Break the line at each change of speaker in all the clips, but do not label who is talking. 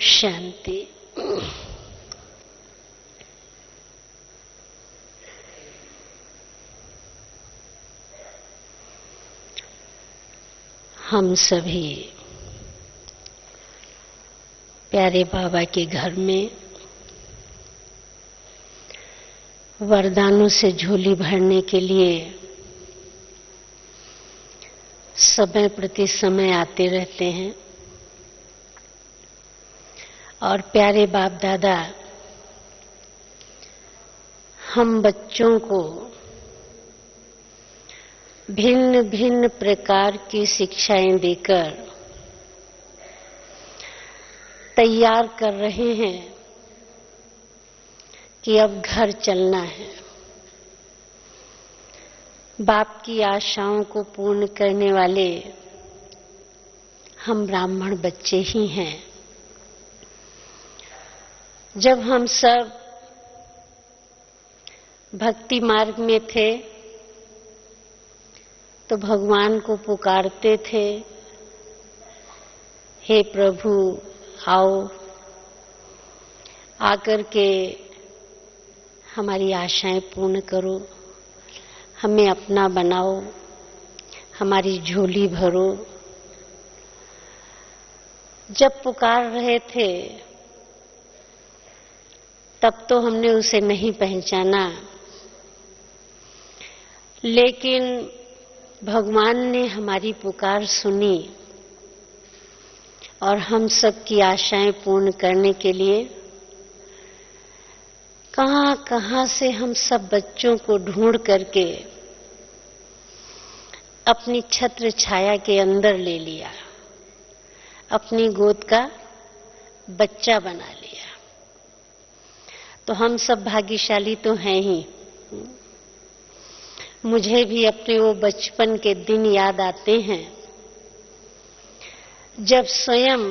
शांति। हम सभी प्यारे बाबा के घर में वरदानों से झोली भरने के लिए समय प्रति समय आते रहते हैं और प्यारे बाप दादा हम बच्चों को भिन्न भिन्न प्रकार की शिक्षाएं देकर तैयार कर रहे हैं कि अब घर चलना है। बाप की आशाओं को पूर्ण करने वाले हम ब्राह्मण बच्चे ही हैं। जब हम सब भक्ति मार्ग में थे तो भगवान को पुकारते थे, हे प्रभु आओ, आकर के हमारी आशाएं पूर्ण करो, हमें अपना बनाओ, हमारी झोली भरो। जब पुकार रहे थे तब तो हमने उसे नहीं पहचाना, लेकिन भगवान ने हमारी पुकार सुनी और हम सब की आशाएं पूर्ण करने के लिए कहां से हम सब बच्चों को ढूंढ करके अपनी छत्र छाया के अंदर ले लिया, अपनी गोद का बच्चा बना लिया। तो हम सब भाग्यशाली तो हैं ही। मुझे भी अपने वो बचपन के दिन याद आते हैं जब स्वयं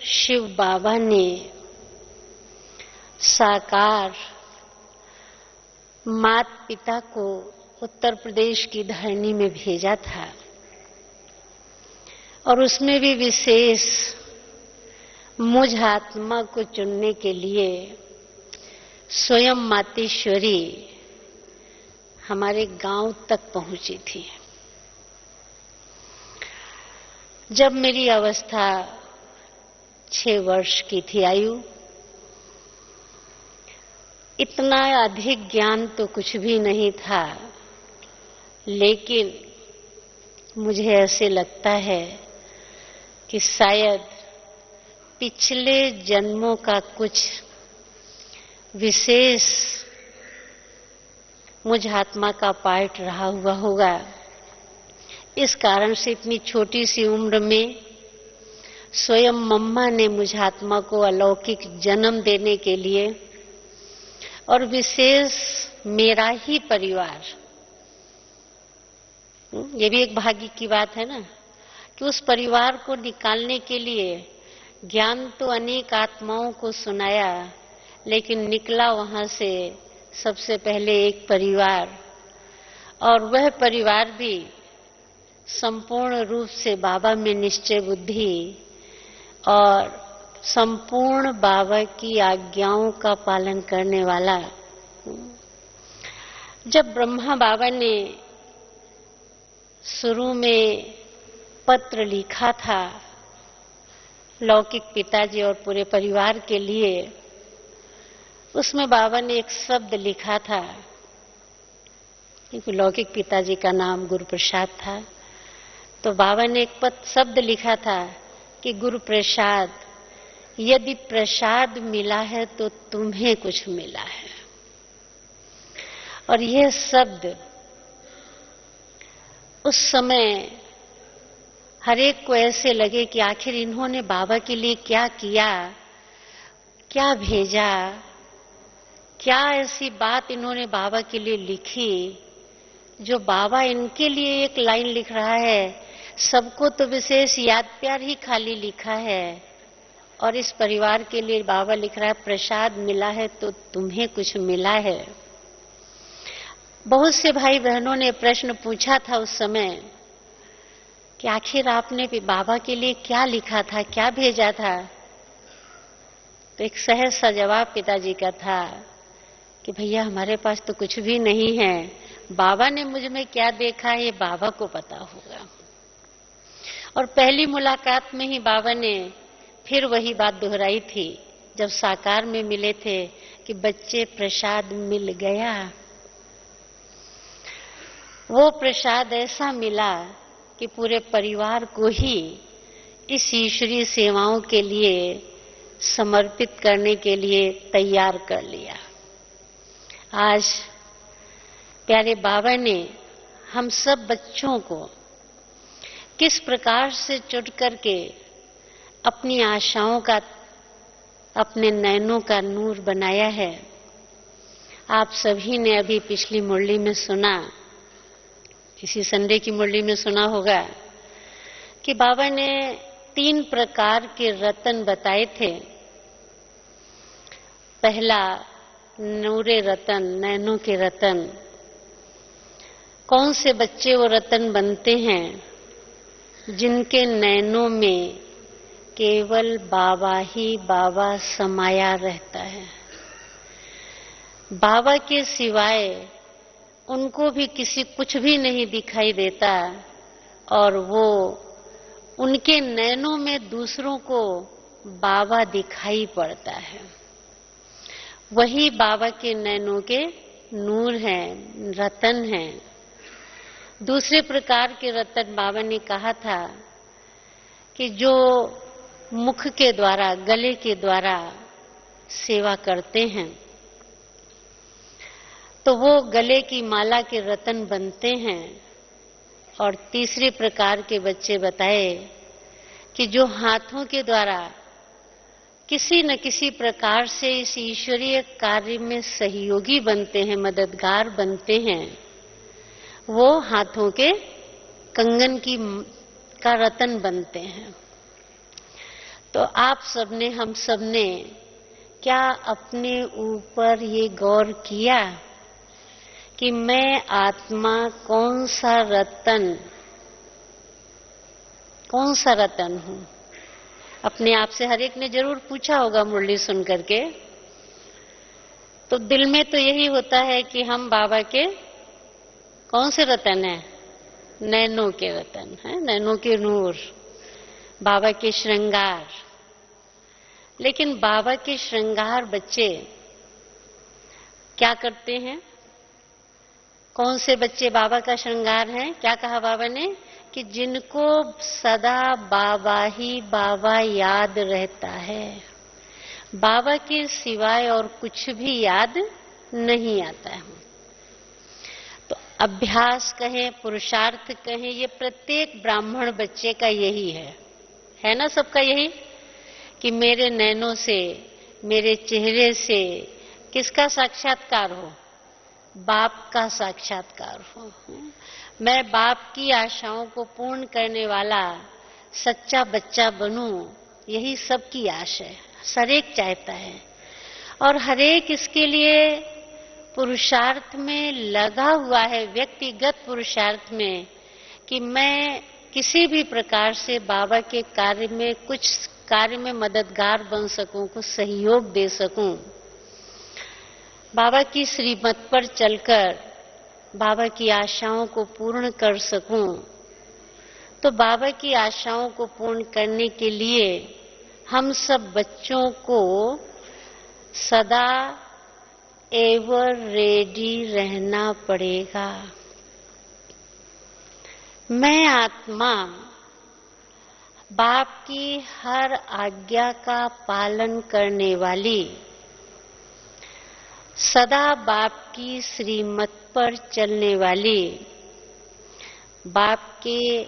शिव बाबा ने साकार माता पिता को उत्तर प्रदेश की धरनी में भेजा था और उसमें भी विशेष मुझ आत्मा को चुनने के लिए स्वयं मातेश्वरी हमारे गांव तक पहुंची थी। जब मेरी अवस्था 6 वर्ष की थी आयु, इतना अधिक ज्ञान तो कुछ भी नहीं था, लेकिन मुझे ऐसे लगता है कि शायद पिछले जन्मों का कुछ विशेष मुझ आत्मा का पार्ट रहा हुआ होगा। इस कारण से इतनी छोटी सी उम्र में स्वयं मम्मा ने मुझ आत्मा को अलौकिक जन्म देने के लिए और विशेष मेरा ही परिवार, ये भी एक भाग्य की बात है ना, कि उस परिवार को निकालने के लिए ज्ञान तो अनेक आत्माओं को सुनाया, लेकिन निकला वहां से सबसे पहले एक परिवार, और वह परिवार भी संपूर्ण रूप से बाबा में निश्चय बुद्धि और संपूर्ण बाबा की आज्ञाओं का पालन करने वाला। जब ब्रह्मा बाबा ने शुरू में पत्र लिखा था लौकिक पिताजी और पूरे परिवार के लिए, उसमें बाबा ने एक शब्द लिखा था, क्योंकि लौकिक पिताजी का नाम गुरु प्रसाद था, तो बाबा ने एक शब्द लिखा था कि गुरु प्रसाद, यदि प्रसाद मिला है तो तुम्हें कुछ मिला है। और यह शब्द उस समय हर एक को ऐसे लगे कि आखिर इन्होंने बाबा के लिए क्या किया, क्या भेजा, क्या ऐसी बात इन्होंने बाबा के लिए लिखी जो बाबा इनके लिए एक लाइन लिख रहा है। सबको तो विशेष याद प्यार ही खाली लिखा है, और इस परिवार के लिए बाबा लिख रहा है प्रसाद मिला है तो तुम्हें कुछ मिला है। बहुत से भाई बहनों ने प्रश्न पूछा था उस समय कि आखिर आपने भी बाबा के लिए क्या लिखा था, क्या भेजा था। तो एक सहज सा जवाब पिताजी का था कि भैया हमारे पास तो कुछ भी नहीं है, बाबा ने मुझ में क्या देखा है ये बाबा को पता होगा। और पहली मुलाकात में ही बाबा ने फिर वही बात दोहराई थी जब साकार में मिले थे कि बच्चे प्रसाद मिल गया। वो प्रसाद ऐसा मिला कि पूरे परिवार को ही इस ईश्वरीय सेवाओं के लिए समर्पित करने के लिए तैयार कर लिया। आज प्यारे बाबा ने हम सब बच्चों को किस प्रकार से जुट करके अपनी आशाओं का, अपने नैनों का नूर बनाया है। आप सभी ने अभी पिछली मुरली में सुना, इसी संडे की मुरली में सुना होगा कि बाबा ने 3 प्रकार के रतन बताए थे। पहला नूरे रतन, नैनों के रतन। कौन से बच्चे वो रतन बनते हैं जिनके नैनों में केवल बाबा ही बाबा समाया रहता है। बाबा के सिवाय उनको भी किसी कुछ भी नहीं दिखाई देता और वो उनके नैनों में दूसरों को बाबा दिखाई पड़ता है। वही बाबा के नैनों के नूर हैं, रतन हैं। दूसरे प्रकार के रतन बाबा ने कहा था कि जो मुख के द्वारा, गले के द्वारा सेवा करते हैं तो वो गले की माला के रतन बनते हैं। और तीसरे प्रकार के बच्चे बताए कि जो हाथों के द्वारा किसी न किसी प्रकार से इस ईश्वरीय कार्य में सहयोगी बनते हैं, मददगार बनते हैं, वो हाथों के कंगन का रतन बनते हैं। तो आप सबने, हम सबने क्या अपने ऊपर ये गौर किया कि मैं आत्मा कौन सा रतन हूं? अपने आप से हर एक ने जरूर पूछा होगा मुरली सुन करके। तो दिल में तो यही होता है कि हम बाबा के कौन से रतन हैं? नैनों के रतन हैं, नैनों के नूर, बाबा के श्रृंगार। लेकिन बाबा के श्रृंगार बच्चे क्या करते हैं? कौन से बच्चे बाबा का श्रृंगार हैं? क्या कहा बाबा ने कि जिनको सदा बाबा ही बाबा याद रहता है, बाबा के सिवाय और कुछ भी याद नहीं आता है। तो अभ्यास कहें, पुरुषार्थ कहें, ये प्रत्येक ब्राह्मण बच्चे का यही है ना? सबका यही कि मेरे नैनों से, मेरे चेहरे से किसका साक्षात्कार हो? बाप का साक्षात्कार हो। मैं बाप की आशाओं को पूर्ण करने वाला सच्चा बच्चा बनूं, यही सबकी आश है, हर एक चाहता है। और हर एक इसके लिए पुरुषार्थ में लगा हुआ है, व्यक्तिगत पुरुषार्थ में, कि मैं किसी भी प्रकार से बाबा के कार्य में, कुछ कार्य में मददगार बन सकूं, कुछ सहयोग दे सकूं, बाबा की श्रीमत पर चलकर बाबा की आशाओं को पूर्ण कर सकूं। तो बाबा की आशाओं को पूर्ण करने के लिए हम सब बच्चों को सदा एवर रेडी रहना पड़ेगा। मैं आत्मा बाप की हर आज्ञा का पालन करने वाली, सदा बाप की श्रीमत पर चलने वाली, बाप के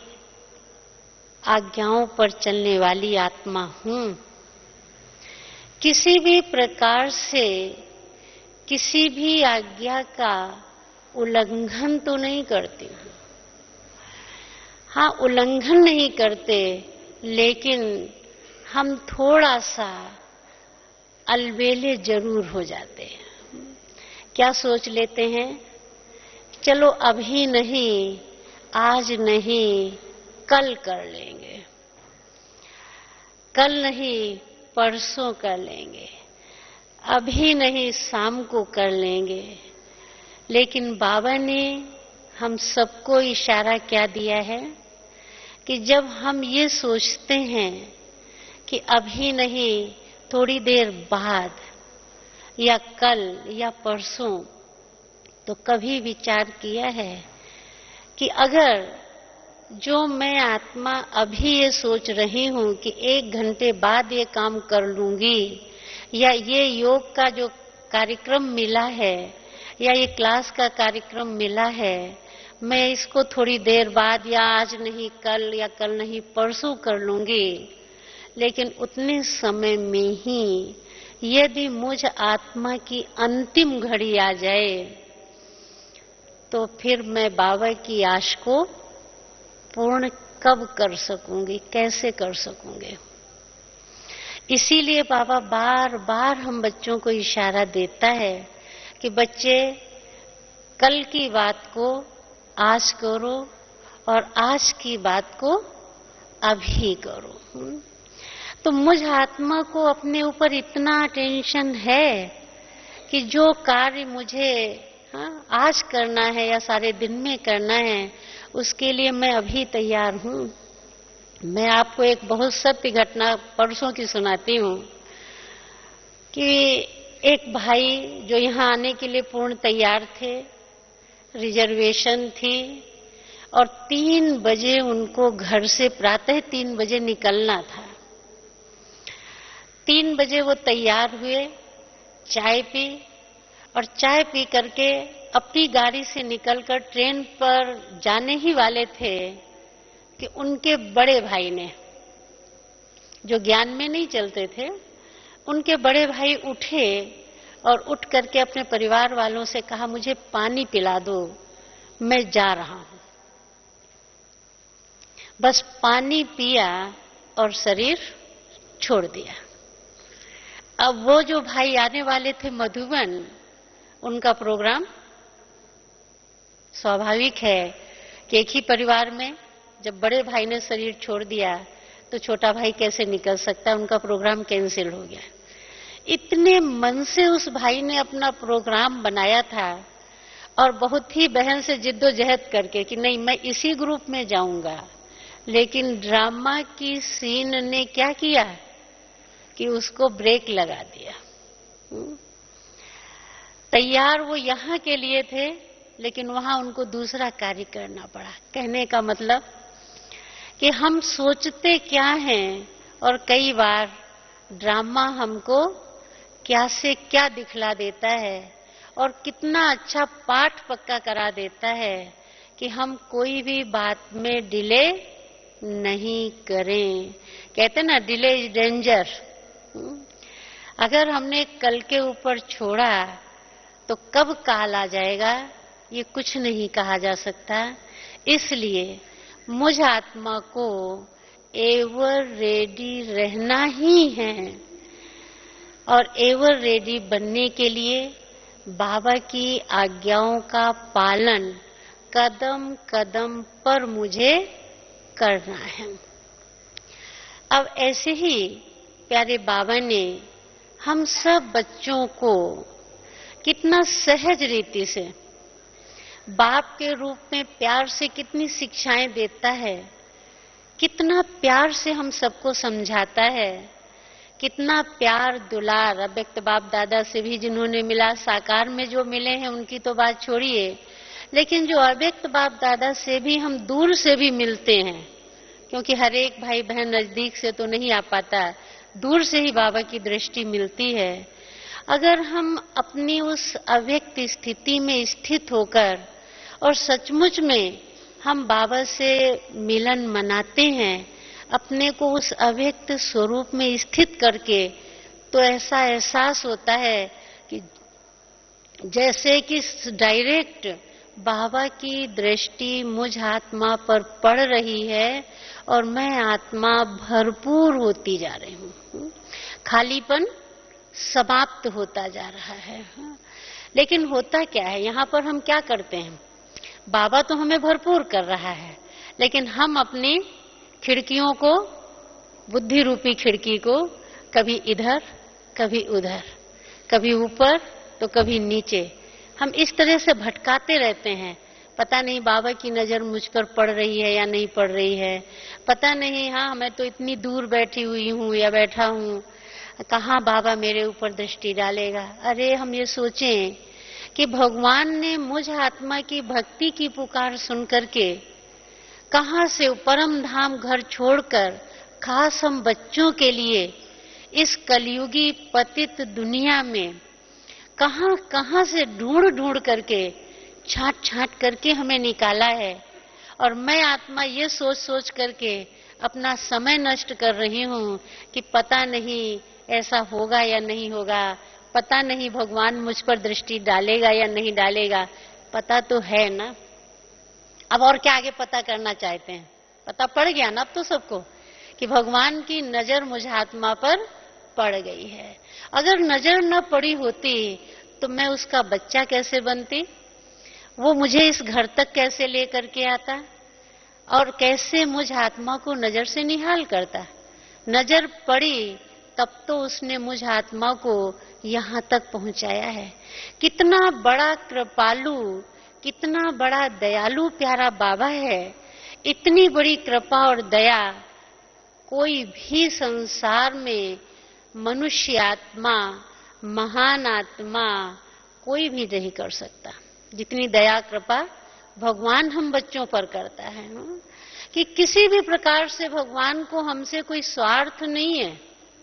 आज्ञाओं पर चलने वाली आत्मा हूं। किसी भी प्रकार से किसी भी आज्ञा का उल्लंघन तो नहीं करती हूं। हाँ, उल्लंघन नहीं करते, लेकिन हम थोड़ा सा अलबेले जरूर हो जाते हैं। क्या सोच लेते हैं? चलो अभी नहीं, आज नहीं, कल कर लेंगे। कल नहीं, परसों कर लेंगे, अभी नहीं शाम को कर लेंगे। लेकिन बाबा ने हम सबको इशारा क्या दिया है कि जब हम ये सोचते हैं कि अभी नहीं, थोड़ी देर बाद या कल या परसों, तो कभी विचार किया है कि अगर जो मैं आत्मा अभी ये सोच रही हूं कि 1 घंटे बाद ये काम कर लूंगी, या ये योग का जो कार्यक्रम मिला है या ये क्लास का कार्यक्रम मिला है, मैं इसको थोड़ी देर बाद या आज नहीं कल या कल नहीं परसों कर लूंगी, लेकिन उतने समय में ही यदि मुझ आत्मा की अंतिम घड़ी आ जाए तो फिर मैं बाबा की आश को पूर्ण कब कर सकूंगी, कैसे कर सकूंगी। इसीलिए बाबा बार बार हम बच्चों को इशारा देता है कि बच्चे कल की बात को आज करो और आज की बात को अभी करो। तो मुझ आत्मा को अपने ऊपर इतना टेंशन है कि जो कार्य मुझे आज करना है या सारे दिन में करना है, उसके लिए मैं अभी तैयार हूं। मैं आपको एक बहुत सत्य घटना परसों की सुनाती हूं कि एक भाई जो यहाँ आने के लिए पूर्ण तैयार थे, रिजर्वेशन थी, और 3 बजे उनको घर से प्रातः 3 बजे निकलना था। 3 बजे वो तैयार हुए, चाय पी, और चाय पी करके अपनी गाड़ी से निकलकर ट्रेन पर जाने ही वाले थे कि उनके बड़े भाई ने, जो ज्ञान में नहीं चलते थे, उनके बड़े भाई उठे और उठ करके अपने परिवार वालों से कहा, मुझे पानी पिला दो, मैं जा रहा हूं। बस पानी पिया और शरीर छोड़ दिया। अब वो जो भाई आने वाले थे मधुबन, उनका प्रोग्राम, स्वाभाविक है कि एक ही परिवार में जब बड़े भाई ने शरीर छोड़ दिया तो छोटा भाई कैसे निकल सकता है, उनका प्रोग्राम कैंसिल हो गया। इतने मन से उस भाई ने अपना प्रोग्राम बनाया था और बहुत ही बहन से जिद्दोजहद करके कि नहीं मैं इसी ग्रुप में जाऊंगा, लेकिन ड्रामा की सीन ने क्या किया कि उसको ब्रेक लगा दिया। तैयार वो यहाँ के लिए थे, लेकिन वहां उनको दूसरा कार्य करना पड़ा। कहने का मतलब कि हम सोचते क्या हैं और कई बार ड्रामा हमको क्या से क्या दिखला देता है और कितना अच्छा पाठ पक्का करा देता है कि हम कोई भी बात में डिले नहीं करें। कहते ना, डिले इज डेंजर। अगर हमने कल के ऊपर छोड़ा तो कब काल आ जाएगा ये कुछ नहीं कहा जा सकता। इसलिए मुझ आत्मा को एवर रेडी रहना ही है, और एवर रेडी बनने के लिए बाबा की आज्ञाओं का पालन कदम कदम पर मुझे करना है। अब ऐसे ही प्यारे बाबा ने हम सब बच्चों को कितना सहज रीति से बाप के रूप में प्यार से कितनी शिक्षाएं देता है, कितना प्यार से हम सबको समझाता है, कितना प्यार दुलार। अव्यक्त बाप दादा से भी जिन्होंने मिला, साकार में जो मिले हैं उनकी तो बात छोड़िए, लेकिन जो अव्यक्त बाप दादा से भी हम दूर से भी मिलते हैं, क्योंकि हर एक भाई बहन नजदीक से तो नहीं आ पाता, दूर से ही बाबा की दृष्टि मिलती है। अगर हम अपनी उस अव्यक्त स्थिति में स्थित होकर और सचमुच में हम बाबा से मिलन मनाते हैं, अपने को उस अव्यक्त स्वरूप में स्थित करके, तो ऐसा एहसास होता है कि जैसे कि डायरेक्ट बाबा की दृष्टि मुझ आत्मा पर पड़ रही है और मैं आत्मा भरपूर होती जा रही हूँ, खालीपन समाप्त होता जा रहा है। लेकिन होता क्या है, यहाँ पर हम क्या करते हैं, बाबा तो हमें भरपूर कर रहा है, लेकिन हम अपनी खिड़कियों को, बुद्धि रूपी खिड़की को कभी इधर, कभी उधर, कभी ऊपर तो कभी नीचे। हम इस तरह से भटकाते रहते हैं। पता नहीं बाबा की नजर मुझ पर पड़ रही है या नहीं पड़ रही है, पता नहीं। हाँ, मैं तो इतनी दूर बैठी हुई हूँ या बैठा हूँ, कहाँ बाबा मेरे ऊपर दृष्टि डालेगा। अरे हम ये सोचें कि भगवान ने मुझ आत्मा की भक्ति की पुकार सुन करके कहाँ से परम धाम घर छोड़कर खास हम बच्चों के लिए इस कलयुगी पतित दुनिया में कहाँ कहाँ से ढूंढ ढूंढ करके छांट छांट करके हमें निकाला है। और मैं आत्मा ये सोच सोच करके अपना समय नष्ट कर रही हूँ कि पता नहीं ऐसा होगा या नहीं होगा, पता नहीं भगवान मुझ पर दृष्टि डालेगा या नहीं डालेगा। पता तो है ना, अब और क्या आगे पता करना चाहते हैं? पता पड़ गया ना अब तो सबको कि भगवान की नजर मुझ आत्मा पर पड़ गई है। अगर नजर न पड़ी होती तो मैं उसका बच्चा कैसे बनती, वो मुझे इस घर तक कैसे लेकर के आता और कैसे मुझ आत्मा को नजर से निहाल करता। नजर पड़ी तब तो उसने मुझ आत्मा को यहाँ तक पहुंचाया है। कितना बड़ा कृपालु, कितना बड़ा दयालु प्यारा बाबा है। इतनी बड़ी कृपा और दया कोई भी संसार में मनुष्य आत्मा, महान आत्मा कोई भी नहीं कर सकता, जितनी दया कृपा भगवान हम बच्चों पर करता है। कि किसी भी प्रकार से भगवान को हमसे कोई स्वार्थ नहीं है।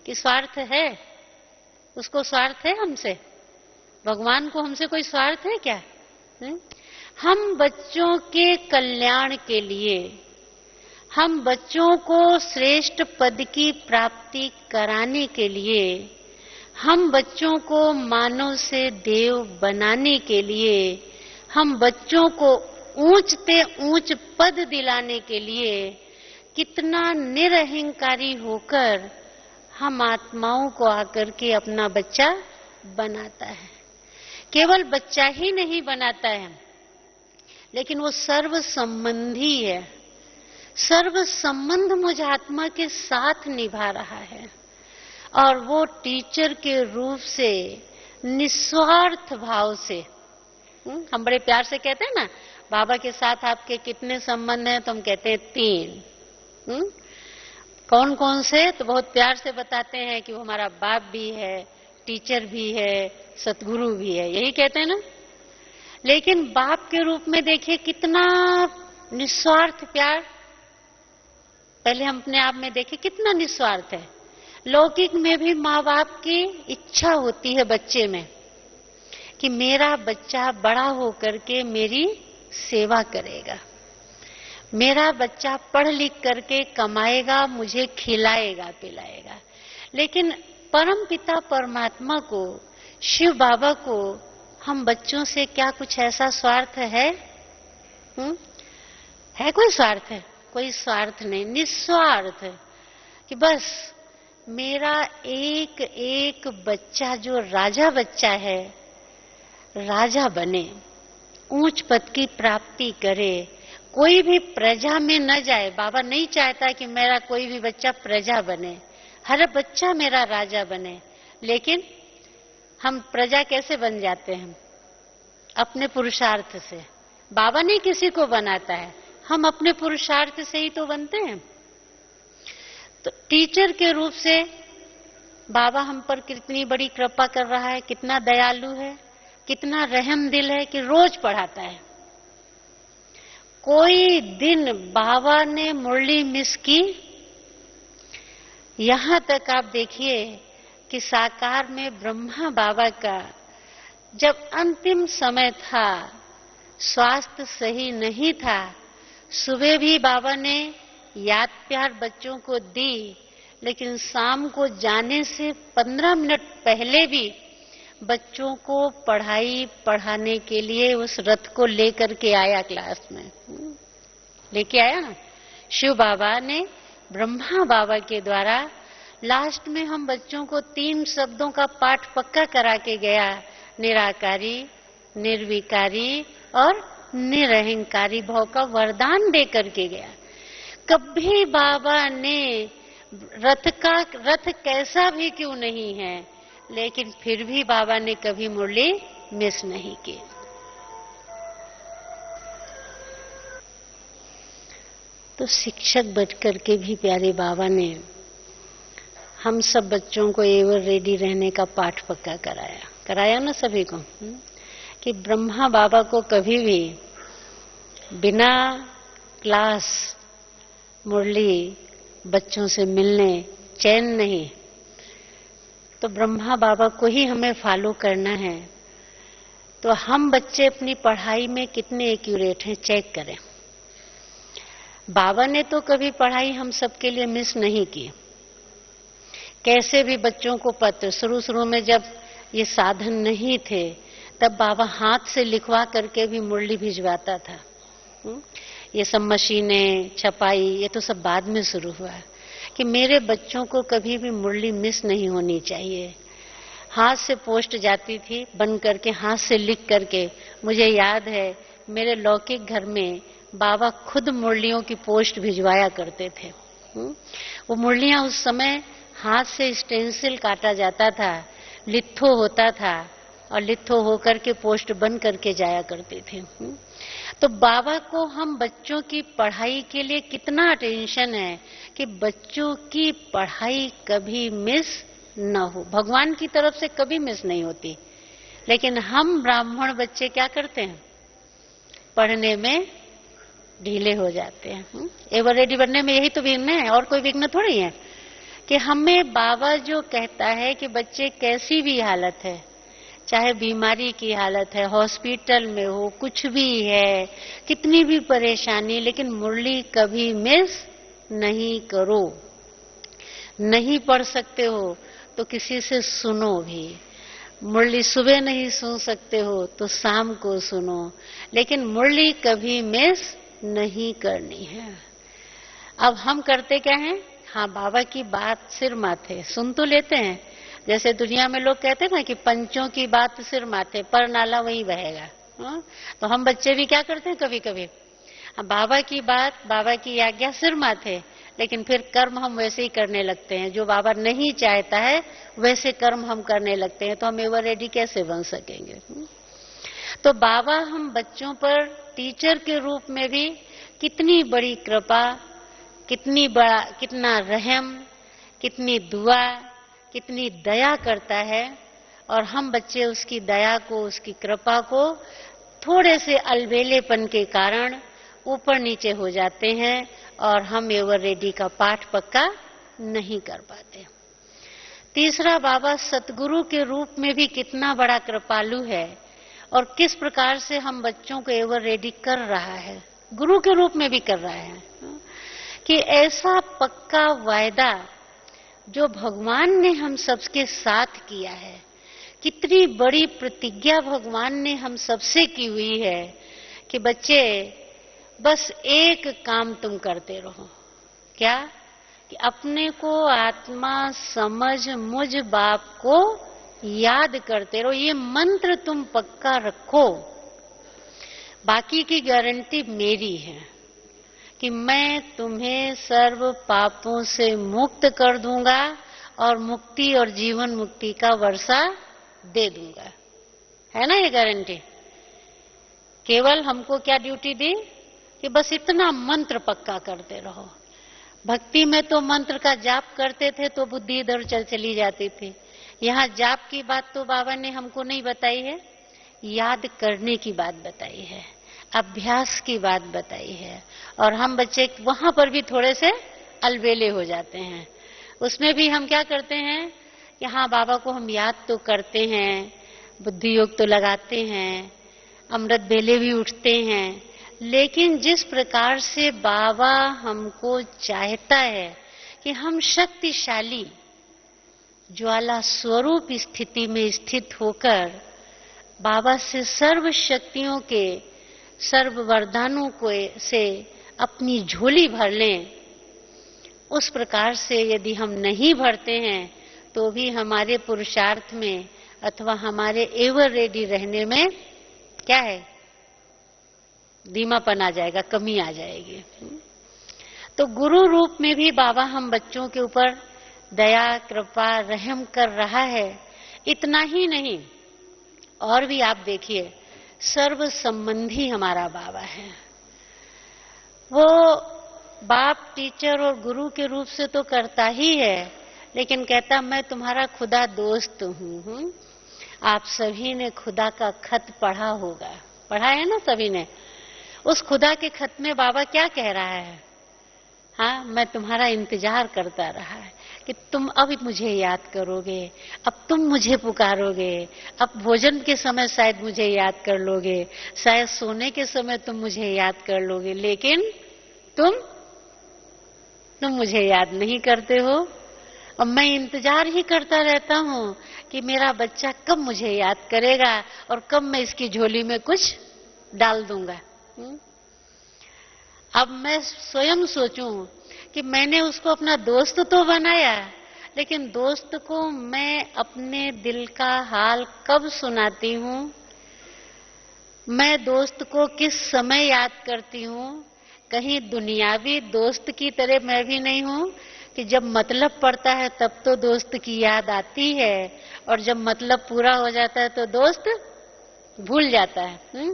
कि स्वार्थ है? उसको स्वार्थ है हमसे? भगवान को हमसे कोई स्वार्थ है क्या? हम बच्चों के कल्याण के लिए, हम बच्चों को श्रेष्ठ पद की प्राप्ति कराने के लिए, हम बच्चों को मानव से देव बनाने के लिए, हम बच्चों को ऊंचते ऊंच पद दिलाने के लिए कितना निरहंकारी होकर हम आत्माओं को आकर के अपना बच्चा बनाता है। केवल बच्चा ही नहीं बनाता है, लेकिन वो सर्व संबंधी है। सर्व संबंध मुझ आत्मा के साथ निभा रहा है और वो टीचर के रूप से निस्वार्थ भाव से, हम बड़े प्यार से कहते हैं ना, बाबा के साथ आपके कितने संबंध हैं? तो हम कहते हैं 3। कौन कौन से? तो बहुत प्यार से बताते हैं कि वो हमारा बाप भी है, टीचर भी है, सतगुरु भी है, यही कहते हैं ना। लेकिन बाप के रूप में देखिए कितना निस्वार्थ प्यार। पहले हम अपने आप में देखें कितना निस्वार्थ है। लौकिक में भी माँ बाप की इच्छा होती है बच्चे में कि मेरा बच्चा बड़ा होकर के मेरी सेवा करेगा, मेरा बच्चा पढ़ लिख करके कमाएगा, मुझे खिलाएगा पिलाएगा। लेकिन परम पिता परमात्मा को, शिव बाबा को हम बच्चों से क्या कुछ ऐसा स्वार्थ है? है कोई स्वार्थ? है कोई स्वार्थ नहीं। निस्वार्थ कि बस मेरा एक एक बच्चा जो राजा बच्चा है, राजा बने, ऊंच पद की प्राप्ति करे, कोई भी प्रजा में न जाए। बाबा नहीं चाहता कि मेरा कोई भी बच्चा प्रजा बने, हर बच्चा मेरा राजा बने। लेकिन हम प्रजा कैसे बन जाते हैं? अपने पुरुषार्थ से। बाबा नहीं किसी को बनाता है, हम अपने पुरुषार्थ से ही तो बनते हैं। तो टीचर के रूप से बाबा हम पर कितनी बड़ी कृपा कर रहा है, कितना दयालु है, कितना रहम दिल है कि रोज पढ़ाता है। कोई दिन बाबा ने मुरली मिस की? यहां तक आप देखिए कि साकार में ब्रह्मा बाबा का जब अंतिम समय था, स्वास्थ्य सही नहीं था, सुबह भी बाबा ने याद प्यार बच्चों को दी, लेकिन शाम को जाने से 15 मिनट पहले भी बच्चों को पढ़ाई पढ़ाने के लिए उस रथ को लेकर के आया, क्लास में लेके आया ना। शिव बाबा ने ब्रह्मा बाबा के द्वारा लास्ट में हम बच्चों को 3 शब्दों का पाठ पक्का करा के गया, निराकारी, निर्विकारी और निरहंकारी भाव का वरदान दे करके गया। कभी बाबा ने रथ कैसा भी क्यों नहीं है, लेकिन फिर भी बाबा ने कभी मुरली मिस नहीं की। तो शिक्षक बनकर के भी प्यारे बाबा ने हम सब बच्चों को एवर रेडी रहने का पाठ पक्का कराया ना सभी को, कि ब्रह्मा बाबा को कभी भी बिना क्लास मुरली बच्चों से मिलने चैन नहीं। तो ब्रह्मा बाबा को ही हमें फॉलो करना है। तो हम बच्चे अपनी पढ़ाई में कितने एक्यूरेट हैं चेक करें। बाबा ने तो कभी पढ़ाई हम सबके लिए मिस नहीं की। कैसे भी बच्चों को पत्र, शुरू में जब ये साधन नहीं थे तब बाबा हाथ से लिखवा करके भी मुरली भिजवाता था। ये सब मशीनें, छपाई, ये तो सब बाद में शुरू हुआ कि मेरे बच्चों को कभी भी मुरली मिस नहीं होनी चाहिए। हाथ से पोस्ट जाती थी, बन करके हाथ से लिख करके। मुझे याद है मेरे लौकिक घर में बाबा खुद मुरलियों की पोस्ट भिजवाया करते थे। वो मुरलियां उस समय हाथ से स्टेंसिल काटा जाता था, लिथो होता था और लिथो होकर के पोस्ट बन करके जाया करते थे। तो बाबा को हम बच्चों की पढ़ाई के लिए कितना अटेंशन है कि बच्चों की पढ़ाई कभी मिस न हो। भगवान की तरफ से कभी मिस नहीं होती, लेकिन हम ब्राह्मण बच्चे क्या करते हैं, पढ़ने में ढीले हो जाते हैं। एवर रेडी बनने में यही तो विघ्न है, और कोई विघ्न थोड़ी है। कि हमें बाबा जो कहता है कि बच्चे कैसी भी हालत है, चाहे बीमारी की हालत है, हॉस्पिटल में हो, कुछ भी है, कितनी भी परेशानी, लेकिन मुरली कभी मिस नहीं करो। नहीं पढ़ सकते हो तो किसी से सुनो भी। मुरली सुबह नहीं सुन सकते हो तो शाम को सुनो, लेकिन मुरली कभी मिस नहीं करनी है। अब हम करते क्या हैं, हाँ बाबा की बात सिर माथे सुन तो लेते हैं। जैसे दुनिया में लोग कहते हैं ना कि पंचों की बात सिर माथे, पर नाला वहीं बहेगा। तो हम बच्चे भी क्या करते हैं कभी कभी, बाबा की बात, बाबा की आज्ञा सिर माथे, लेकिन फिर कर्म हम वैसे ही करने लगते हैं। जो बाबा नहीं चाहता है वैसे कर्म हम करने लगते हैं। तो हम एवर रेडी कैसे बन सकेंगे। तो बाबा हम बच्चों पर टीचर के रूप में भी कितनी बड़ी कृपा, कितना रहम, कितनी दुआ, कितनी दया करता है। और हम बच्चे उसकी दया को, उसकी कृपा को थोड़े से अलबेलेपन के कारण ऊपर नीचे हो जाते हैं और हम एवर रेडी का पाठ पक्का नहीं कर पाते। तीसरा, बाबा सतगुरु के रूप में भी कितना बड़ा कृपालु है और किस प्रकार से हम बच्चों को एवर रेडी कर रहा है, गुरु के रूप में भी कर रहा है। कि ऐसा पक्का वायदा जो भगवान ने हम सबके साथ किया है, कितनी बड़ी प्रतिज्ञा भगवान ने हम सबसे की हुई है कि बच्चे बस एक काम तुम करते रहो। क्या? कि अपने को आत्मा समझ मुझ बाप को याद करते रहो। ये मंत्र तुम पक्का रखो, बाकी की गारंटी मेरी है कि मैं तुम्हें सर्व पापों से मुक्त कर दूंगा और मुक्ति और जीवन मुक्ति का वर्षा दे दूंगा। है ना ये गारंटी? केवल हमको क्या ड्यूटी दी कि बस इतना मंत्र पक्का करते रहो। भक्ति में तो मंत्र का जाप करते थे तो बुद्धि इधर चली जाती थी। यहाँ जाप की बात तो बाबा ने हमको नहीं बताई है, याद करने की बात बताई है, अभ्यास की बात बताई है। और हम बच्चे वहां पर भी थोड़े से अलबेले हो जाते हैं। उसमें भी हम क्या करते हैं कि हाँ बाबा को हम याद तो करते हैं, बुद्धि योग तो लगाते हैं, अमृत बेले भी उठते हैं, लेकिन जिस प्रकार से बाबा हमको चाहता है कि हम शक्तिशाली ज्वाला स्वरूप स्थिति में स्थित होकर बाबा से सर्व शक्तियों के, सर्व वरदानों को से अपनी झोली भर लें, उस प्रकार से यदि हम नहीं भरते हैं तो भी हमारे पुरुषार्थ में अथवा हमारे एवर रेडी रहने में क्या है, धीमापन आ जाएगा, कमी आ जाएगी। तो गुरु रूप में भी बाबा हम बच्चों के ऊपर दया, कृपा, रहम कर रहा है। इतना ही नहीं, और भी आप देखिए, सर्व संबंधी हमारा बाबा है। वो बाप, टीचर और गुरु के रूप से तो करता ही है, लेकिन कहता मैं तुम्हारा खुदा दोस्त हूं। आप सभी ने खुदा का खत पढ़ा होगा, पढ़ा है ना सभी ने। उस खुदा के खत में बाबा क्या कह रहा है? हाँ, मैं तुम्हारा इंतजार करता रहा है कि तुम अब मुझे याद करोगे, अब तुम मुझे पुकारोगे, अब भोजन के समय शायद मुझे याद कर लोगे, शायद सोने के समय तुम मुझे याद कर लोगे, लेकिन तुम मुझे याद नहीं करते हो। और मैं इंतजार ही करता रहता हूं कि मेरा बच्चा कब मुझे याद करेगा और कब मैं इसकी झोली में कुछ डाल दूंगा। अब मैं स्वयं सोचूं कि मैंने उसको अपना दोस्त तो बनाया, लेकिन दोस्त को मैं अपने दिल का हाल कब सुनाती हूं, मैं दोस्त को किस समय याद करती हूं। कहीं दुनियावी दोस्त की तरह मैं भी नहीं हूं कि जब मतलब पड़ता है तब तो दोस्त की याद आती है और जब मतलब पूरा हो जाता है तो दोस्त भूल जाता है।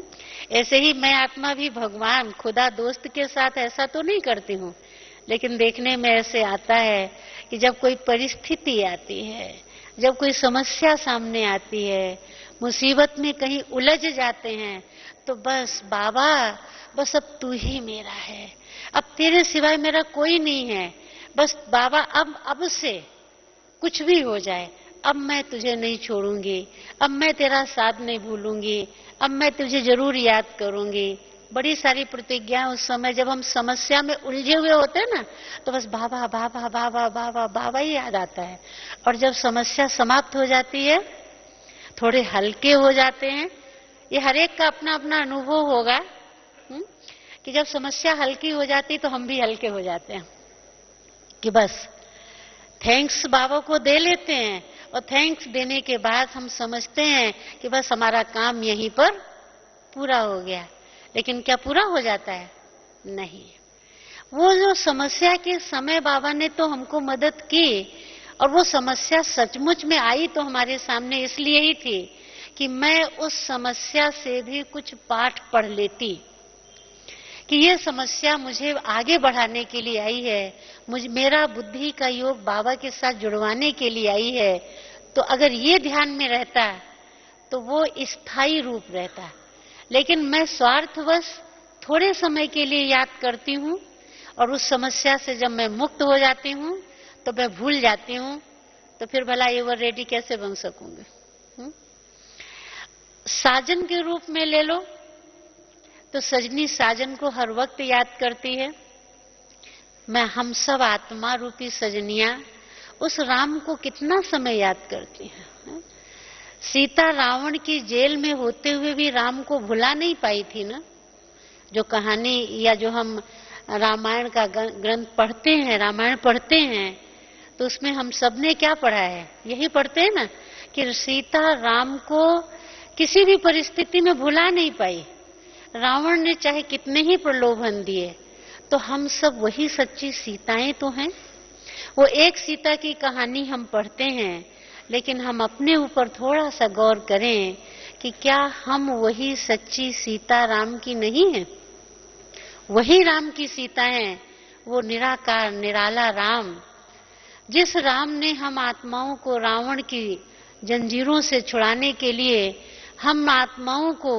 ऐसे ही मैं आत्मा भी भगवान खुदा दोस्त के साथ ऐसा तो नहीं करती हूँ, लेकिन देखने में ऐसे आता है कि जब कोई परिस्थिति आती है, जब कोई समस्या सामने आती है, मुसीबत में कहीं उलझ जाते हैं, तो बस बाबा, बस अब तू ही मेरा है, अब तेरे सिवाय मेरा कोई नहीं है। बस बाबा अब से कुछ भी हो जाए, अब मैं तुझे नहीं छोड़ूंगी, अब मैं तेरा साथ नहीं भूलूंगी, अब मैं तुझे जरूर याद करूंगी। बड़ी सारी प्रतिज्ञा उस समय जब हम समस्या में उलझे हुए होते हैं ना, तो बस बाबा बाबा बाबा बाबा बाबा ही याद आता है। और जब समस्या समाप्त हो जाती है, थोड़े हल्के हो जाते हैं। ये हर एक का अपना अपना अनुभव होगा कि जब समस्या हल्की हो जाती तो हम भी हल्के हो जाते हैं कि बस थैंक्स बाबा को दे लेते हैं, और थैंक्स देने के बाद हम समझते हैं कि बस हमारा काम यहीं पर पूरा हो गया। लेकिन क्या पूरा हो जाता है? नहीं। वो जो समस्या के समय बाबा ने तो हमको मदद की, और वो समस्या सचमुच में आई तो हमारे सामने इसलिए ही थी कि मैं उस समस्या से भी कुछ पाठ पढ़ लेती, कि ये समस्या मुझे आगे बढ़ाने के लिए आई है, मेरा बुद्धि का योग बाबा के साथ जुड़वाने के लिए आई है। तो अगर ये ध्यान में रहता तो वो स्थायी रूप रहता। लेकिन मैं स्वार्थवश थोड़े समय के लिए याद करती हूँ, और उस समस्या से जब मैं मुक्त हो जाती हूँ तो मैं भूल जाती हूँ, तो फिर भला एवर रेडी कैसे बन सकूंगी। साजन के रूप में ले लो तो सजनी साजन को हर वक्त याद करती है। मैं हम सब आत्मा रूपी सजनियां उस राम को कितना समय याद करती हैं। सीता रावण की जेल में होते हुए भी राम को भुला नहीं पाई थी ना। जो कहानी या जो हम रामायण का ग्रंथ पढ़ते हैं, रामायण पढ़ते हैं, तो उसमें हम सब ने क्या पढ़ा है? यही पढ़ते हैं ना कि सीता राम को किसी भी परिस्थिति में भुला नहीं पाई। रावण ने चाहे कितने ही प्रलोभन दिए, तो हम सब वही सच्ची सीताएं तो हैं। वो एक सीता की कहानी हम पढ़ते हैं, लेकिन हम अपने ऊपर थोड़ा सा गौर करें कि क्या हम वही सच्ची सीता राम की नहीं है? वही राम की सीता हैं, वो निराकार निराला राम, जिस राम ने हम आत्माओं को रावण की जंजीरों से छुड़ाने के लिए, हम आत्माओं को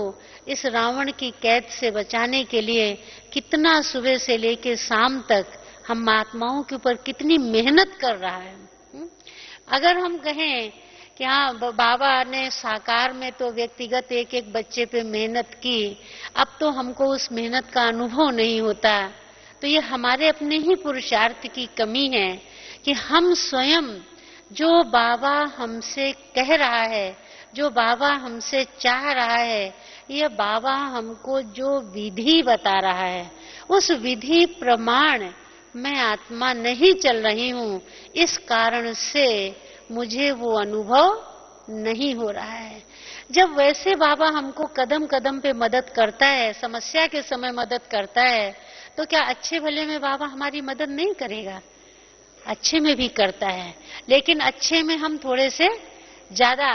इस रावण की कैद से बचाने के लिए कितना सुबह से लेकर शाम तक हम आत्माओं के ऊपर कितनी मेहनत कर रहा है। अगर हम कहें कि हाँ बाबा ने साकार में तो व्यक्तिगत एक एक बच्चे पे मेहनत की, अब तो हमको उस मेहनत का अनुभव नहीं होता, तो ये हमारे अपने ही पुरुषार्थ की कमी है कि हम स्वयं जो बाबा हमसे कह रहा है, जो बाबा हमसे चाह रहा है, ये बाबा हमको जो विधि बता रहा है, उस विधि प्रमाण मैं आत्मा नहीं चल रही हूँ। इस कारण से मुझे वो अनुभव नहीं हो रहा है। जब वैसे बाबा हमको कदम कदम पे मदद करता है, समस्या के समय मदद करता है, तो क्या अच्छे भले में बाबा हमारी मदद नहीं करेगा? अच्छे में भी करता है, लेकिन अच्छे में हम थोड़े से ज्यादा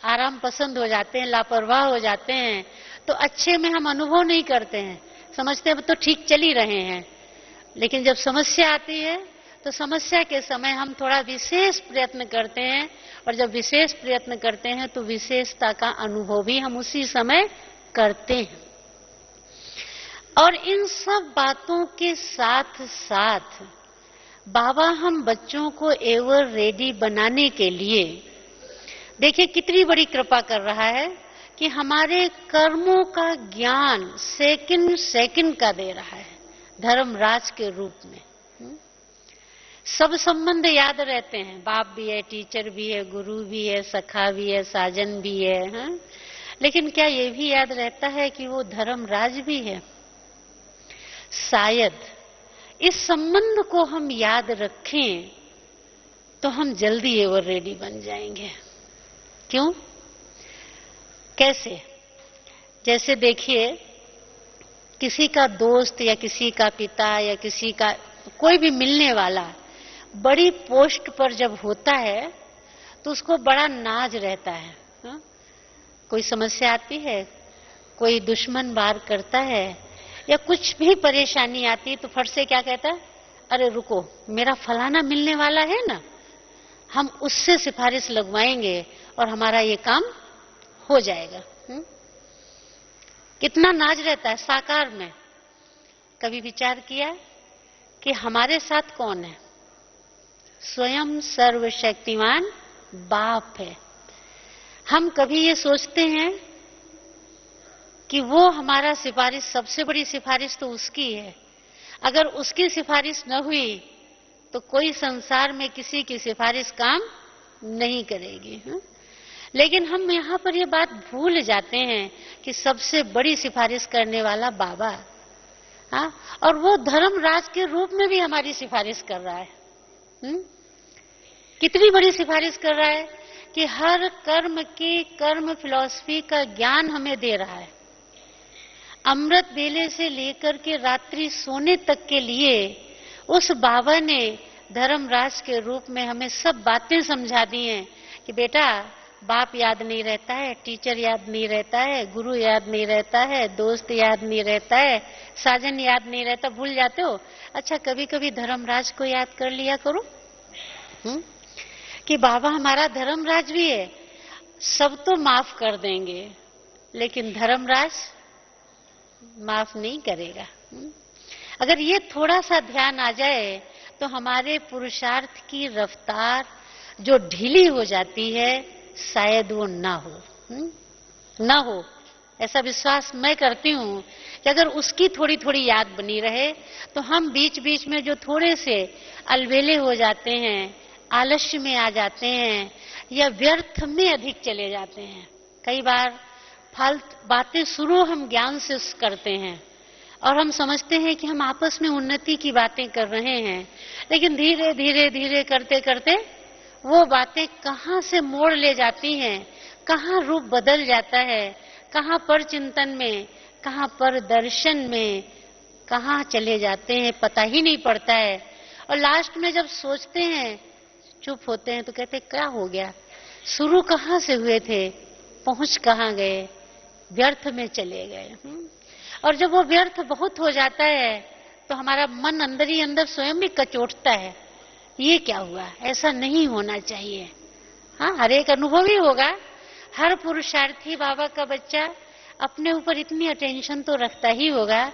आराम पसंद हो जाते हैं, लापरवाह हो जाते हैं, तो अच्छे में हम अनुभव नहीं करते हैं, समझते हैं तो ठीक चल ही रहे हैं। लेकिन जब समस्या आती है तो समस्या के समय हम थोड़ा विशेष प्रयत्न करते हैं, और जब विशेष प्रयत्न करते हैं तो विशेषता का अनुभव भी हम उसी समय करते हैं। और इन सब बातों के साथ साथ बाबा हम बच्चों को एवर रेडी बनाने के लिए देखिए कितनी बड़ी कृपा कर रहा है कि हमारे कर्मों का ज्ञान सेकंड सेकंड का दे रहा है धर्मराज के रूप में। सब संबंध याद रहते हैं, बाप भी है, टीचर भी है, गुरु भी है, सखा भी है, साजन भी है, लेकिन क्या ये भी याद रहता है कि वो धर्मराज भी है? शायद इस संबंध को हम याद रखें तो हम जल्दी एवर रेडी बन जाएंगे। क्यों? कैसे? जैसे देखिए, किसी का दोस्त या किसी का पिता या किसी का कोई भी मिलने वाला बड़ी पोस्ट पर जब होता है तो उसको बड़ा नाज रहता है। कोई समस्या आती है, कोई दुश्मन वार करता है या कुछ भी परेशानी आती है तो फट से क्या कहता है, अरे रुको, मेरा फलाना मिलने वाला है ना, हम उससे सिफारिश लगवाएंगे और हमारा ये काम हो जाएगा। कितना नाज रहता है साकार में। कभी विचार किया कि हमारे साथ कौन है? स्वयं सर्वशक्तिमान बाप है। हम कभी ये सोचते हैं कि वो हमारा सिफारिश, सबसे बड़ी सिफारिश तो उसकी है, अगर उसकी सिफारिश न हुई तो कोई संसार में किसी की सिफारिश काम नहीं करेगी। लेकिन हम यहां पर ये बात भूल जाते हैं कि सबसे बड़ी सिफारिश करने वाला बाबा, और वो धर्मराज के रूप में भी हमारी सिफारिश कर रहा है। कितनी बड़ी सिफारिश कर रहा है कि हर कर्म की कर्म फिलॉसफी का ज्ञान हमें दे रहा है। अमृत वेले से लेकर के रात्रि सोने तक के लिए उस बाबा ने धर्मराज के रूप में हमें सब बातें समझा दी हैं कि बेटा, बाप याद नहीं रहता है, टीचर याद नहीं रहता है, गुरु याद नहीं रहता है, दोस्त याद नहीं रहता है, साजन याद नहीं रहता, भूल जाते हो। अच्छा, कभी कभी धर्मराज को याद कर लिया करो कि बाबा हमारा धर्मराज भी है। सब तो माफ कर देंगे लेकिन धर्मराज माफ नहीं करेगा। अगर ये थोड़ा सा ध्यान आ जाए तो हमारे पुरुषार्थ की रफ्तार जो ढीली हो जाती है शायद वो ना हो। ऐसा विश्वास मैं करती हूँ कि अगर उसकी थोड़ी थोड़ी याद बनी रहे तो हम बीच बीच में जो थोड़े से अलबेले हो जाते हैं, आलस्य में आ जाते हैं या व्यर्थ में अधिक चले जाते हैं। कई बार फालतू बातें शुरू हम ज्ञान से करते हैं और हम समझते हैं कि हम आपस में उन्नति की बातें कर रहे हैं, लेकिन धीरे धीरे धीरे करते करते वो बातें कहाँ से मोड़ ले जाती हैं, कहाँ रूप बदल जाता है, कहाँ पर चिंतन में, कहाँ पर दर्शन में, कहाँ चले जाते हैं पता ही नहीं पड़ता है। और लास्ट में जब सोचते हैं, चुप होते हैं तो कहते क्या हो गया, शुरू कहाँ से हुए थे, पहुंच कहाँ गए, व्यर्थ में चले गए। और जब वो व्यर्थ बहुत हो जाता है तो हमारा मन अंदर ही अंदर स्वयं भी कचोटता है, ये क्या हुआ, ऐसा नहीं होना चाहिए। हर एक अनुभव ही होगा, हर पुरुषार्थी बाबा का बच्चा अपने ऊपर इतनी अटेंशन तो रखता ही होगा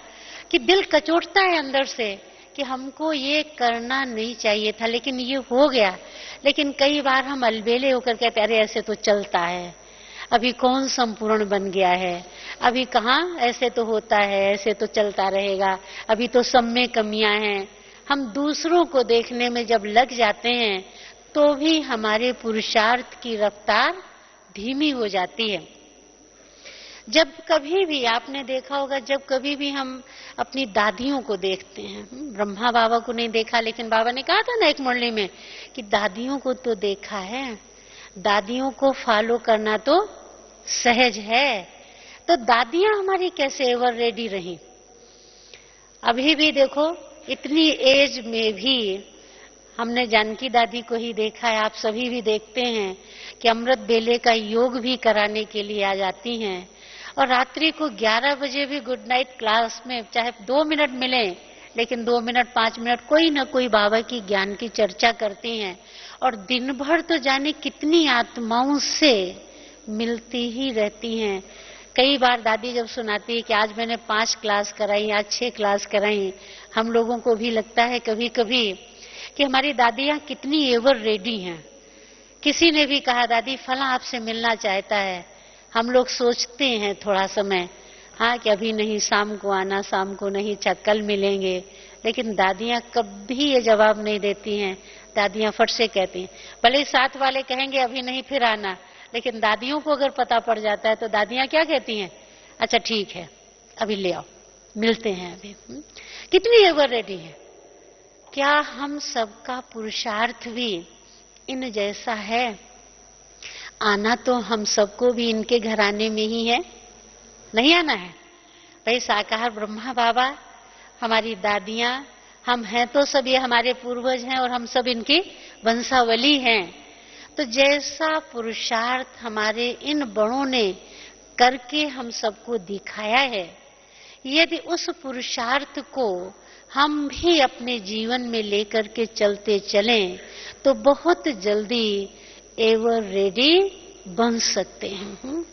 कि दिल कचोटता है अंदर से कि हमको ये करना नहीं चाहिए था लेकिन ये हो गया। लेकिन कई बार हम अलबेले होकर कहते अरे ऐसे तो चलता है, अभी कौन संपूर्ण बन गया है, अभी कहाँ, ऐसे तो होता है, ऐसे तो चलता रहेगा, अभी तो सब में कमियां हैं। हम दूसरों को देखने में जब लग जाते हैं तो भी हमारे पुरुषार्थ की रफ्तार धीमी हो जाती है। जब कभी भी आपने देखा होगा, जब कभी भी हम अपनी दादियों को देखते हैं, ब्रह्मा बाबा को नहीं देखा लेकिन बाबा ने कहा था ना एक मुरली में कि दादियों को तो देखा है, दादियों को फॉलो करना तो सहज है। तो दादियां हमारी कैसे एवर रेडी रही, अभी भी देखो, इतनी एज में भी हमने जानकी दादी को ही देखा है, आप सभी भी देखते हैं कि अमृत बेले का योग भी कराने के लिए आ जाती हैं। और रात्रि को 11 बजे भी गुड नाइट क्लास में चाहे 2 मिनट मिले, लेकिन 2 मिनट 5 मिनट कोई ना कोई बाबा की ज्ञान की चर्चा करती हैं। और दिन भर तो जाने कितनी आत्माओं से मिलती ही रहती हैं। कई बार दादी जब सुनाती है कि आज मैंने 5 क्लास कराई, आज 6 क्लास कराई, हम लोगों को भी लगता है कभी कभी कि हमारी दादियां कितनी एवर रेडी हैं। किसी ने भी कहा दादी फला आपसे मिलना चाहता है, हम लोग सोचते हैं थोड़ा समय, हाँ कि अभी नहीं, शाम को आना, शाम को नहीं, कल मिलेंगे। लेकिन दादियां कभी ये जवाब नहीं देती हैं। दादियां फट से कहती हैं, भले ही साथ वाले कहेंगे अभी नहीं फिर आना, लेकिन दादियों को अगर पता पड़ जाता है तो दादियां क्या कहती हैं, अच्छा ठीक है अभी ले आओ, मिलते हैं अभी। कितनी एवर रेडी है। क्या हम सबका पुरुषार्थ भी इन जैसा है? आना तो हम सबको भी इनके घराने में ही है, नहीं आना है भाई। साकार ब्रह्मा बाबा, हमारी दादियां, हम हैं तो सब ये हमारे पूर्वज हैं और हम सब इनकी वंशावली हैं। तो जैसा पुरुषार्थ हमारे इन बड़ों ने करके हम सबको दिखाया है, यदि उस पुरुषार्थ को हम भी अपने जीवन में लेकर के चलते चलें तो बहुत जल्दी एवर रेडी बन सकते हैं।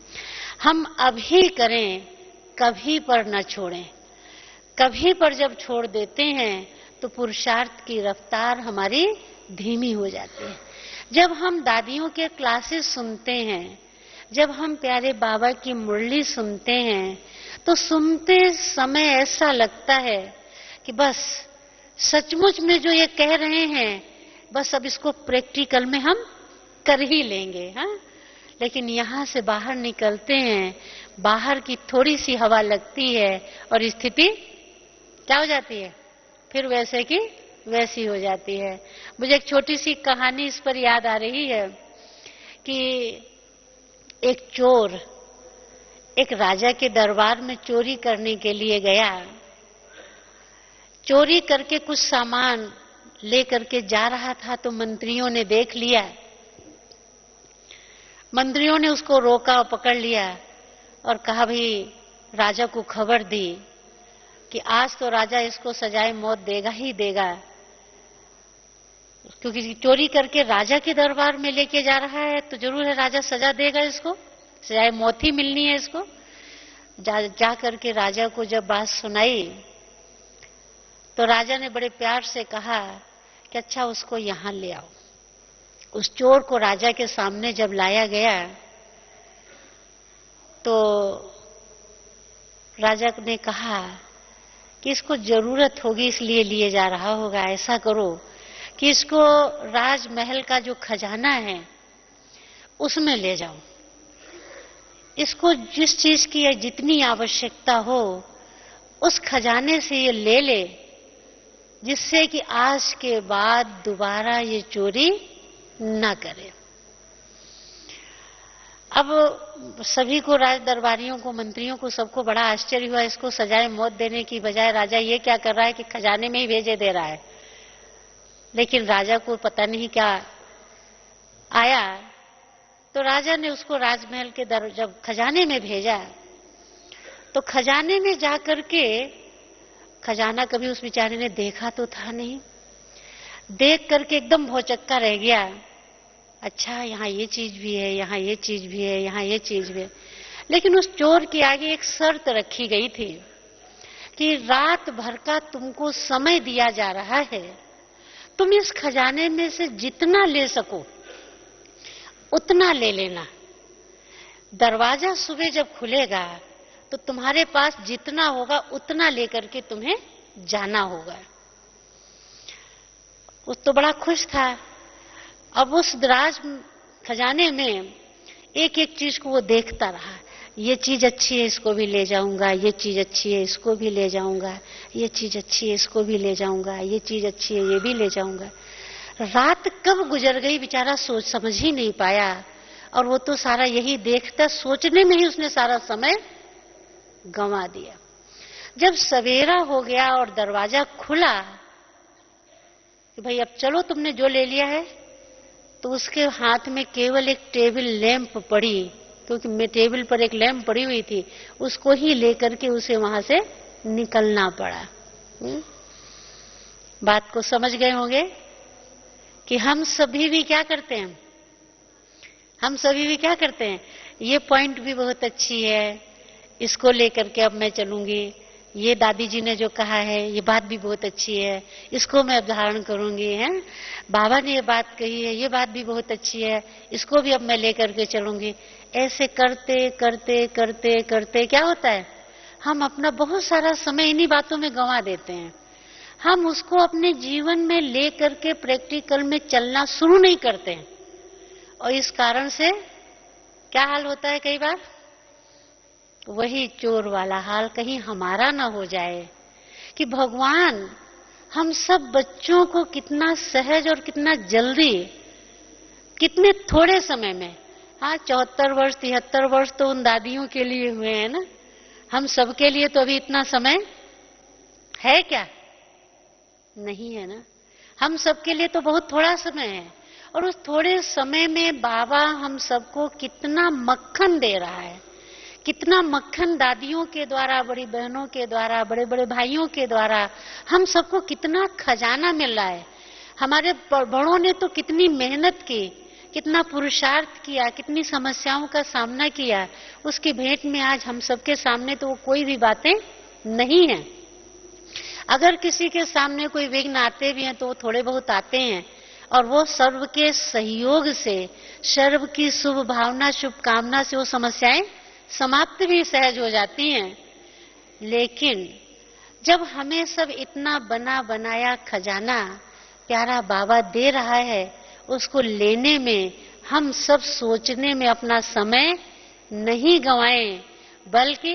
हम अभी करें, कभी पर न छोड़ें। कभी पर जब छोड़ देते हैं तो पुरुषार्थ की रफ्तार हमारी धीमी हो जाती है। जब हम दादियों के क्लासेस सुनते हैं, जब हम प्यारे बाबा की मुरली सुनते हैं, तो सुनते समय ऐसा लगता है कि बस सचमुच में जो ये कह रहे हैं, बस अब इसको प्रैक्टिकल में हम कर ही लेंगे। हाँ, लेकिन यहां से बाहर निकलते हैं, बाहर की थोड़ी सी हवा लगती है और स्थिति क्या हो जाती है, फिर वैसे की वैसी हो जाती है। मुझे एक छोटी सी कहानी इस पर याद आ रही है कि एक चोर एक राजा के दरबार में चोरी करने के लिए गया। चोरी करके कुछ सामान लेकर के जा रहा था तो मंत्रियों ने देख लिया। मंत्रियों ने उसको रोका, पकड़ लिया और कहा भाई, राजा को खबर दी कि आज तो राजा इसको सजाए मौत देगा ही देगा, क्योंकि चोरी करके राजा के दरबार में लेके जा रहा है तो जरूर है राजा सजा देगा, इसको सजाए मौत ही मिलनी है इसको। जा करके राजा को जब बात सुनाई तो राजा ने बड़े प्यार से कहा कि अच्छा उसको यहां ले आओ। उस चोर को राजा के सामने जब लाया गया तो राजा ने कहा कि इसको जरूरत होगी इसलिए लिए जा रहा होगा, ऐसा करो कि इसको राजमहल का जो खजाना है उसमें ले जाओ। इसको जिस चीज की जितनी आवश्यकता हो उस खजाने से ये ले ले, जिससे कि आज के बाद दोबारा ये चोरी न करे। अब सभी को, राज दरबारियों को, मंत्रियों को, सबको बड़ा आश्चर्य हुआ। इसको सजाए मौत देने की बजाय राजा ये क्या कर रहा है कि खजाने में ही भेजे दे रहा है। लेकिन राजा को पता नहीं क्या आया, तो राजा ने उसको राजमहल के जब खजाने में भेजा तो खजाने में जाकर के, खजाना कभी उस बेचारे ने देखा तो था नहीं, देख करके एकदम भौचक्का रह गया। अच्छा, यहाँ ये चीज भी है, यहाँ ये चीज भी है, यहाँ ये चीज भी है। लेकिन उस चोर के आगे एक शर्त रखी गई थी कि रात भर का तुमको समय दिया जा रहा है, तुम इस खजाने में से जितना ले सको उतना ले लेना। दरवाजा सुबह जब खुलेगा तो तुम्हारे पास जितना होगा उतना लेकर के तुम्हें जाना होगा। उस तो बड़ा खुश था। अब उस राज खजाने में एक एक चीज को वो देखता रहा। ये चीज अच्छी है, इसको भी ले जाऊंगा, ये चीज अच्छी है, इसको भी ले जाऊंगा, ये चीज अच्छी है, इसको भी ले जाऊंगा, ये चीज अच्छी है, ये भी ले जाऊंगा। रात कब गुजर गई बेचारा सोच समझ ही नहीं पाया। और वो तो सारा यही देखता, सोचने में ही उसने सारा समय गंवा दिया। जब सवेरा हो गया और दरवाजा खुला कि भाई अब चलो, तुमने जो ले लिया है, तो उसके हाथ में केवल एक टेबल लैंप पड़ी, क्योंकि मैं टेबल पर एक लैंप पड़ी हुई थी, उसको ही लेकर के उसे वहां से निकलना पड़ा। बात को समझ गए होंगे कि हम सभी भी क्या करते हैं, हम सभी भी क्या करते हैं। ये पॉइंट भी बहुत अच्छी है, इसको लेकर के अब मैं चलूंगी। ये दादी जी ने जो कहा है ये बात भी बहुत अच्छी है, इसको मैं अब धारण करूंगी। है बाबा ने ये बात कही है, ये बात भी बहुत अच्छी है, इसको भी अब मैं लेकर के चलूंगी। ऐसे करते करते करते करते क्या होता है, हम अपना बहुत सारा समय इन्हीं बातों में गंवा देते हैं। हम उसको अपने जीवन में लेकर के प्रैक्टिकल में चलना शुरू नहीं करते हैं, और इस कारण से क्या हाल होता है, कई बार वही चोर वाला हाल कहीं हमारा ना हो जाए कि भगवान हम सब बच्चों को कितना सहज और कितना जल्दी, कितने थोड़े समय में, हाँ 74 वर्ष 73 वर्ष तो उन दादियों के लिए हुए हैं ना, हम सबके लिए तो अभी इतना समय है क्या, नहीं है ना। हम सबके लिए तो बहुत थोड़ा समय है, और उस थोड़े समय में बाबा हम सबको कितना मक्खन दे रहा है, कितना मक्खन दादियों के द्वारा, बड़ी बहनों के द्वारा, बड़े बड़े भाइयों के द्वारा हम सबको कितना खजाना मिल रहा है। हमारे बड़ों ने तो कितनी मेहनत की, कितना पुरुषार्थ किया, कितनी समस्याओं का सामना किया, उसकी भेंट में आज हम सबके सामने तो कोई भी बातें नहीं है। अगर किसी के सामने कोई विघ्न आते भी हैं तो वो थोड़े बहुत आते हैं, और वो सर्व के सहयोग से, सर्व की शुभ भावना शुभकामना से वो समस्याएं समाप्त भी सहज हो जाती हैं। लेकिन जब हमें सब इतना बना बनाया खजाना प्यारा बाबा दे रहा है, उसको लेने में हम सब सोचने में अपना समय नहीं गंवाएं, बल्कि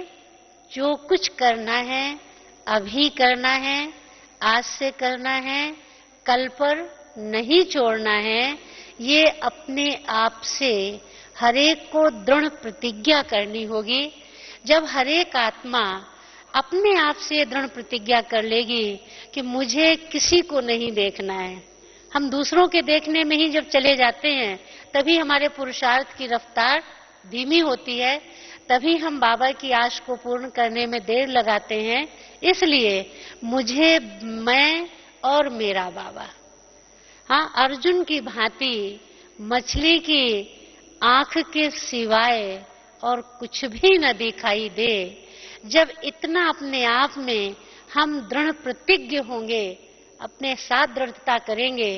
जो कुछ करना है अभी करना है, आज से करना है, कल पर नहीं छोड़ना है। ये अपने आप से हरेक को दृढ़ प्रतिज्ञा करनी होगी। जब हरेक आत्मा अपने आप से दृढ़ प्रतिज्ञा कर लेगी कि मुझे किसी को नहीं देखना है, हम दूसरों के देखने में ही जब चले जाते हैं तभी हमारे पुरुषार्थ की रफ्तार धीमी होती है, तभी हम बाबा की आश को पूर्ण करने में देर लगाते हैं। इसलिए मुझे, मैं और मेरा बाबा, हाँ अर्जुन की भांति मछली की आंख के सिवाय और कुछ भी न दिखाई दे, जब इतना अपने आप में हम दृढ़ प्रतिज्ञ होंगे, अपने साथ दृढ़ता करेंगे,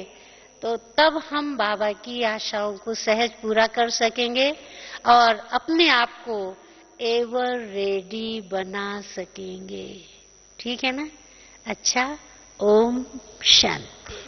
तो तब हम बाबा की आशाओं को सहज पूरा कर सकेंगे और अपने आप को एवर रेडी बना सकेंगे। ठीक है ना। अच्छा, ओम शांति।